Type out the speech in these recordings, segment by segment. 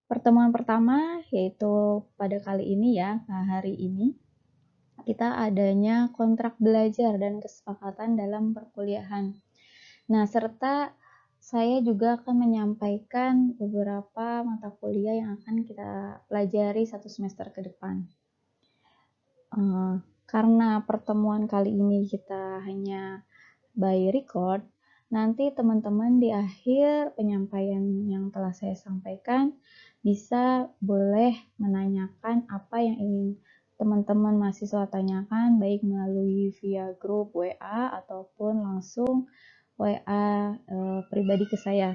Pertemuan pertama yaitu pada kali ini ya, hari ini kita adanya kontrak belajar dan kesepakatan dalam perkuliahan. Nah, serta saya juga akan menyampaikan beberapa mata kuliah yang akan kita pelajari 1 semester ke depan. Karena pertemuan kali ini kita hanya by record, nanti teman-teman di akhir penyampaian yang telah saya sampaikan bisa boleh menanyakan apa yang ingin teman-teman mahasiswa tanyakan, baik melalui via grup WA ataupun langsung WA pribadi ke saya.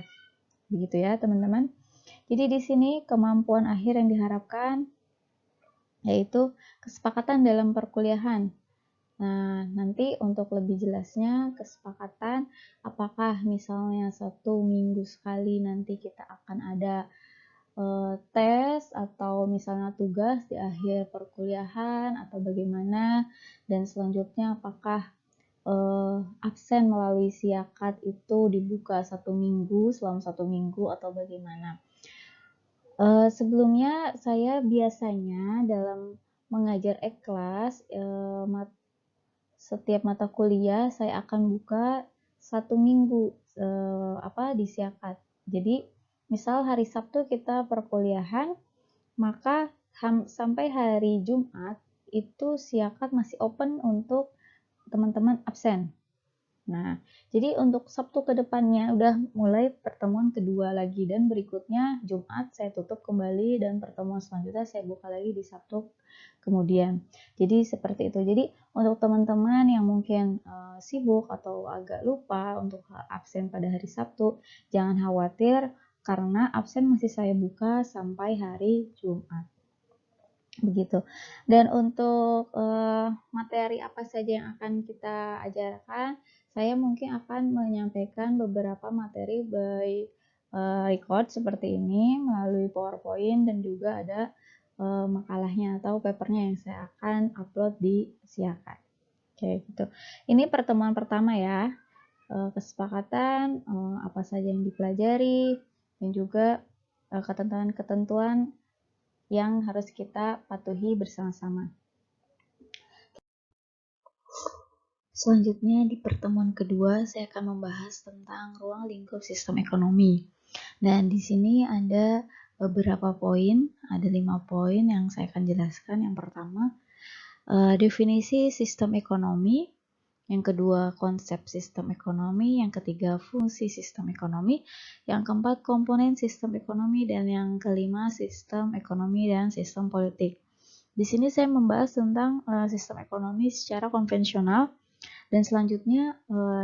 Begitu ya, teman-teman. Jadi di sini kemampuan akhir yang diharapkan yaitu kesepakatan dalam perkuliahan. Nah, nanti untuk lebih jelasnya kesepakatan apakah misalnya 1 minggu sekali nanti kita akan ada tes atau misalnya tugas di akhir perkuliahan atau bagaimana, dan selanjutnya apakah absen melalui siakat itu dibuka 1 minggu selama 1 minggu atau bagaimana. Sebelumnya saya biasanya dalam mengajar kelas setiap mata kuliah saya akan buka 1 minggu di siakat. Jadi misal hari Sabtu kita perkuliahan, maka sampai hari Jumat itu siakat masih open untuk teman-teman absen. Nah, jadi untuk Sabtu ke depannya udah mulai pertemuan kedua lagi, dan berikutnya Jumat saya tutup kembali dan pertemuan selanjutnya saya buka lagi di Sabtu kemudian. Jadi seperti itu. Jadi untuk teman-teman yang mungkin sibuk atau agak lupa untuk absen pada hari Sabtu, jangan khawatir karena absen masih saya buka sampai hari Jumat. Begitu. Dan untuk materi apa saja yang akan kita ajarkan, saya mungkin akan menyampaikan beberapa materi by record seperti ini melalui PowerPoint, dan juga ada makalahnya atau papernya yang saya akan upload di Siakat. Oke, gitu. Ini pertemuan pertama ya, kesepakatan apa saja yang dipelajari, dan juga ketentuan-ketentuan yang harus kita patuhi bersama-sama. Selanjutnya di pertemuan kedua saya akan membahas tentang ruang lingkup sistem ekonomi. Dan di sini ada beberapa poin, ada 5 poin yang saya akan jelaskan. Yang pertama, definisi sistem ekonomi. Yang kedua, konsep sistem ekonomi. Yang ketiga, fungsi sistem ekonomi. Yang keempat, komponen sistem ekonomi. Dan yang kelima, sistem ekonomi dan sistem politik. Di sini saya membahas tentang sistem ekonomi secara konvensional, dan selanjutnya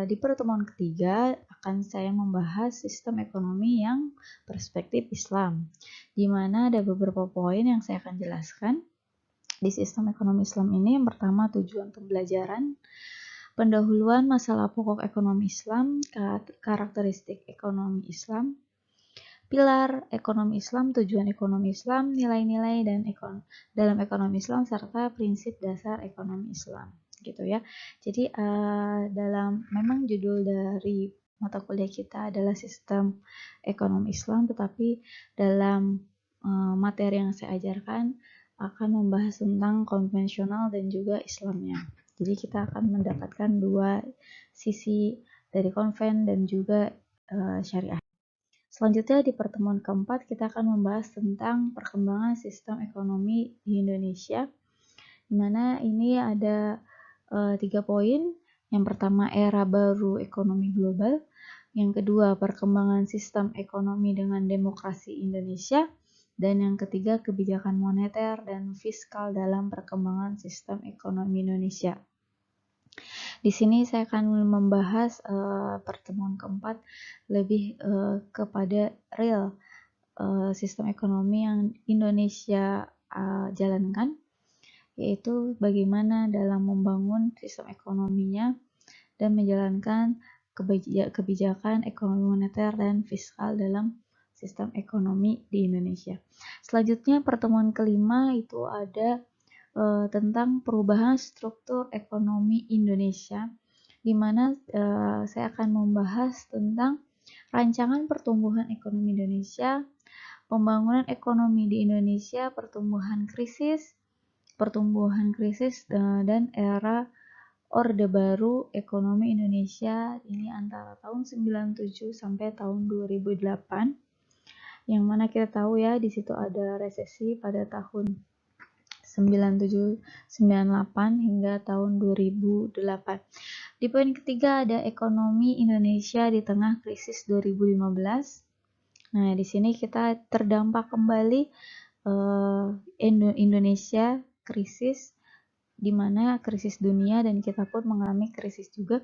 di pertemuan ketiga akan saya membahas sistem ekonomi yang perspektif Islam, di mana ada beberapa poin yang saya akan jelaskan. Di sistem ekonomi Islam ini, yang pertama tujuan pembelajaran, pendahuluan masalah pokok ekonomi Islam, karakteristik ekonomi Islam, pilar ekonomi Islam, tujuan ekonomi Islam, nilai-nilai dan dalam ekonomi Islam, serta prinsip dasar ekonomi Islam, gitu ya. Jadi memang judul dari mata kuliah kita adalah sistem ekonomi Islam, tetapi dalam materi yang saya ajarkan akan membahas tentang konvensional dan juga Islamnya. Jadi kita akan mendapatkan dua sisi dari konven dan juga syariah. Selanjutnya di pertemuan keempat kita akan membahas tentang perkembangan sistem ekonomi di Indonesia, di mana ini ada 3 poin. Yang pertama, era baru ekonomi global. Yang kedua, perkembangan sistem ekonomi dengan demokrasi Indonesia. Dan yang ketiga, kebijakan moneter dan fiskal dalam perkembangan sistem ekonomi Indonesia. Di sini saya akan membahas pertemuan keempat lebih kepada real sistem ekonomi yang Indonesia jalankan, yaitu bagaimana dalam membangun sistem ekonominya dan menjalankan kebijakan ekonomi moneter dan fiskal dalam sistem ekonomi di Indonesia. Selanjutnya pertemuan kelima itu ada tentang perubahan struktur ekonomi Indonesia, di mana saya akan membahas tentang rancangan pertumbuhan ekonomi Indonesia, pembangunan ekonomi di Indonesia, pertumbuhan krisis, dan era Orde Baru Ekonomi Indonesia ini antara tahun 97 sampai tahun 2008. Yang mana kita tahu ya, di situ ada resesi pada tahun 97, 98 hingga tahun 2008. Di poin ketiga ada ekonomi Indonesia di tengah krisis 2015. Nah, di sini kita terdampak kembali Indonesia krisis, di mana krisis dunia dan kita pun mengalami krisis juga.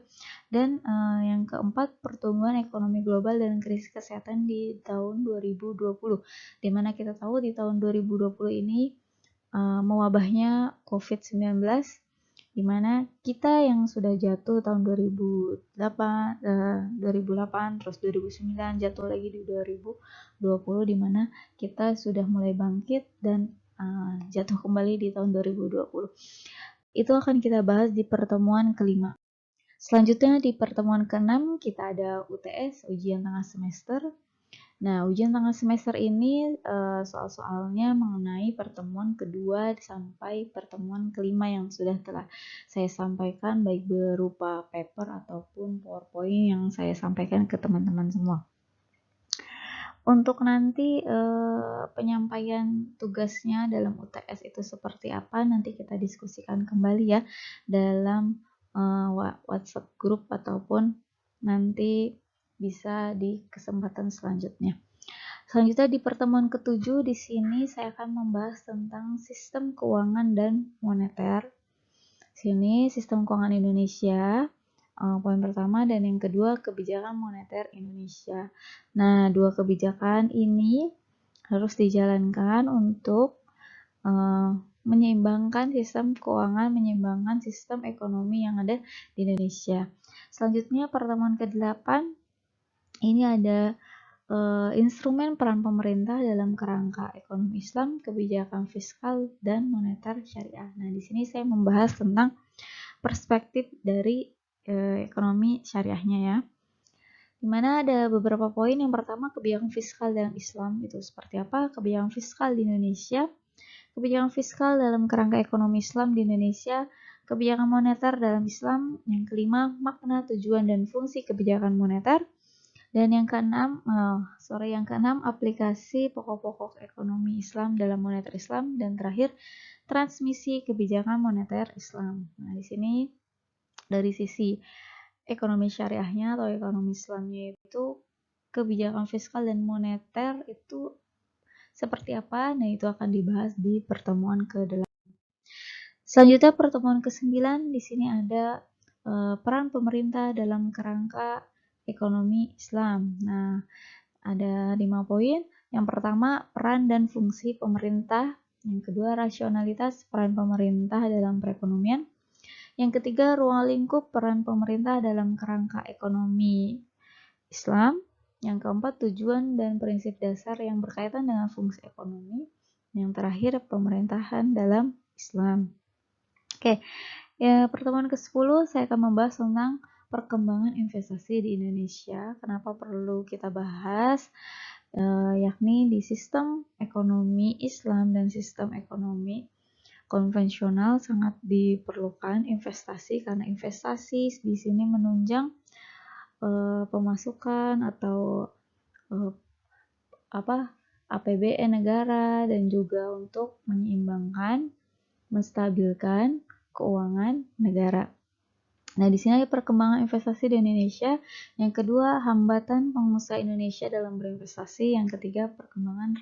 Dan yang keempat, pertumbuhan ekonomi global dan krisis kesehatan di tahun 2020, di mana kita tahu di tahun 2020 ini mewabahnya COVID-19, di mana kita yang sudah jatuh tahun 2008, terus 2009, jatuh lagi di 2020, di mana kita sudah mulai bangkit dan jatuh kembali di tahun 2020. Itu akan kita bahas di pertemuan kelima. Selanjutnya di pertemuan ke-6 kita ada UTS, ujian tengah semester. Nah, ujian tengah semester ini soal-soalnya mengenai pertemuan kedua sampai pertemuan kelima yang sudah telah saya sampaikan, baik berupa paper ataupun PowerPoint yang saya sampaikan ke teman-teman semua. Untuk nanti penyampaian tugasnya dalam UTS itu seperti apa, nanti kita diskusikan kembali ya dalam WhatsApp group ataupun nanti bisa di kesempatan selanjutnya. Selanjutnya di pertemuan ke-7 di sini saya akan membahas tentang sistem keuangan dan moneter. Sini sistem keuangan Indonesia, poin pertama, dan yang kedua kebijakan moneter Indonesia. Nah, dua kebijakan ini harus dijalankan untuk menyeimbangkan sistem keuangan, menyeimbangkan sistem ekonomi yang ada di Indonesia. Selanjutnya pertemuan ke-8 ini ada instrumen peran pemerintah dalam kerangka ekonomi Islam, kebijakan fiskal dan moneter syariah. Nah, di sini saya membahas tentang perspektif dari ekonomi syariahnya ya. Dimana ada beberapa poin. Yang pertama, kebijakan fiskal dalam Islam itu seperti apa? Kebijakan fiskal di Indonesia, kebijakan fiskal dalam kerangka ekonomi Islam di Indonesia, kebijakan moneter dalam Islam. Yang kelima, makna, tujuan, dan fungsi kebijakan moneter. Dan yang keenam, aplikasi pokok-pokok ekonomi Islam dalam moneter Islam. Dan terakhir, transmisi kebijakan moneter Islam. Nah, di sini dari sisi ekonomi syariahnya atau ekonomi Islamnya itu kebijakan fiskal dan moneter itu seperti apa? Nah, itu akan dibahas di pertemuan ke-8. Selanjutnya pertemuan ke-9, di sini ada peran pemerintah dalam kerangka ekonomi Islam. Nah, ada 5 poin. Yang pertama, peran dan fungsi pemerintah. Yang kedua, rasionalitas peran pemerintah dalam perekonomian. Yang ketiga, ruang lingkup peran pemerintah dalam kerangka ekonomi Islam. Yang keempat, tujuan dan prinsip dasar yang berkaitan dengan fungsi ekonomi. Yang terakhir, pemerintahan dalam Islam. Oke, ya, pertemuan ke-10 saya akan membahas tentang perkembangan investasi di Indonesia. Kenapa perlu kita bahas? Yakni di sistem ekonomi Islam dan sistem ekonomi konvensional sangat diperlukan investasi, karena investasi di sini menunjang pemasukan atau APBN negara, dan juga untuk menyeimbangkan, menstabilkan keuangan negara. Nah, di sini ada perkembangan investasi di Indonesia. Yang kedua, hambatan pengusaha Indonesia dalam berinvestasi. Yang ketiga, perkembangan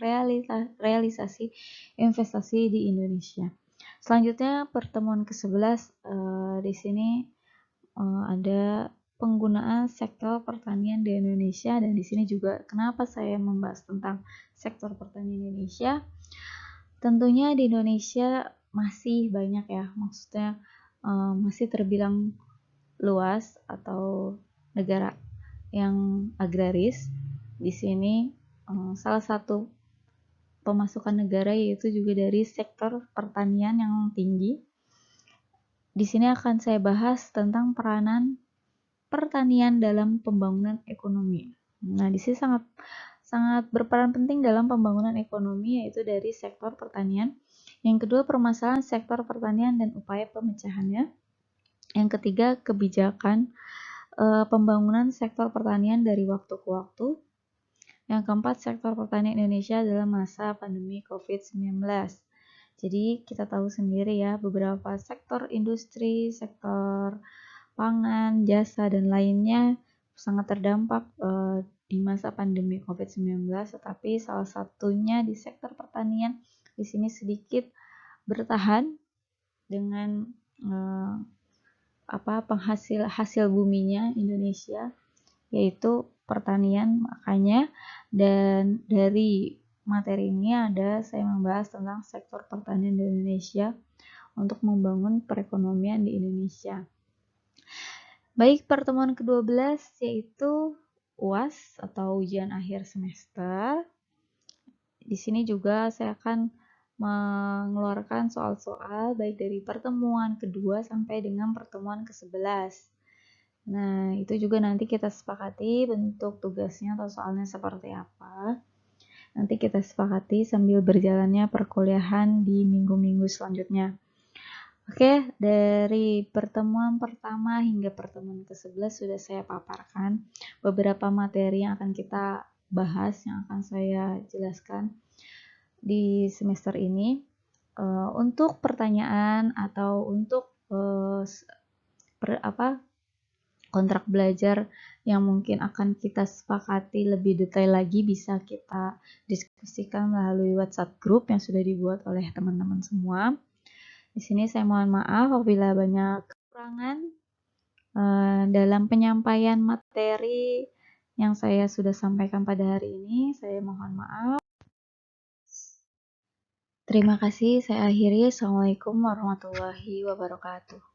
realisasi investasi di Indonesia. Selanjutnya, pertemuan ke-11 di sini ada penggunaan sektor pertanian di Indonesia, dan di sini juga kenapa saya membahas tentang sektor pertanian Indonesia. Tentunya di Indonesia masih banyak ya, maksudnya masih terbilang luas atau negara yang agraris. Di sini salah satu pemasukan negara yaitu juga dari sektor pertanian yang tinggi. Di sini akan saya bahas tentang peranan pertanian dalam pembangunan ekonomi. Nah, di sini sangat berperan penting dalam pembangunan ekonomi, yaitu dari sektor pertanian. Yang kedua, permasalahan sektor pertanian dan upaya pemecahannya. Yang ketiga, kebijakan pembangunan sektor pertanian dari waktu ke waktu. Yang keempat, sektor pertanian Indonesia dalam masa pandemi COVID-19. Jadi kita tahu sendiri ya, beberapa sektor industri, sektor pangan, jasa, dan lainnya sangat terdampak di masa pandemi COVID-19, tetapi salah satunya di sektor pertanian di sini sedikit bertahan dengan hasil buminya Indonesia, yaitu pertanian. Makanya dan dari materi ini saya membahas tentang sektor pertanian di Indonesia untuk membangun perekonomian di Indonesia. Baik, pertemuan ke-12 yaitu UAS atau ujian akhir semester. Di sini juga saya akan mengeluarkan soal-soal baik dari pertemuan kedua sampai dengan pertemuan ke-11. Nah, itu juga nanti kita sepakati bentuk tugasnya atau soalnya seperti apa. Nanti kita sepakati sambil berjalannya perkuliahan di minggu-minggu selanjutnya. Oke, dari pertemuan pertama hingga pertemuan ke-11 sudah saya paparkan beberapa materi yang akan kita bahas, yang akan saya jelaskan di semester ini. Untuk pertanyaan atau untuk kontrak belajar yang mungkin akan kita sepakati lebih detail lagi, bisa kita diskusikan melalui WhatsApp group yang sudah dibuat oleh teman-teman semua. Di sini saya mohon maaf apabila banyak kekurangan dalam penyampaian materi yang saya sudah sampaikan pada hari ini. Saya mohon maaf. Terima kasih, saya akhiri. Assalamualaikum warahmatullahi wabarakatuh.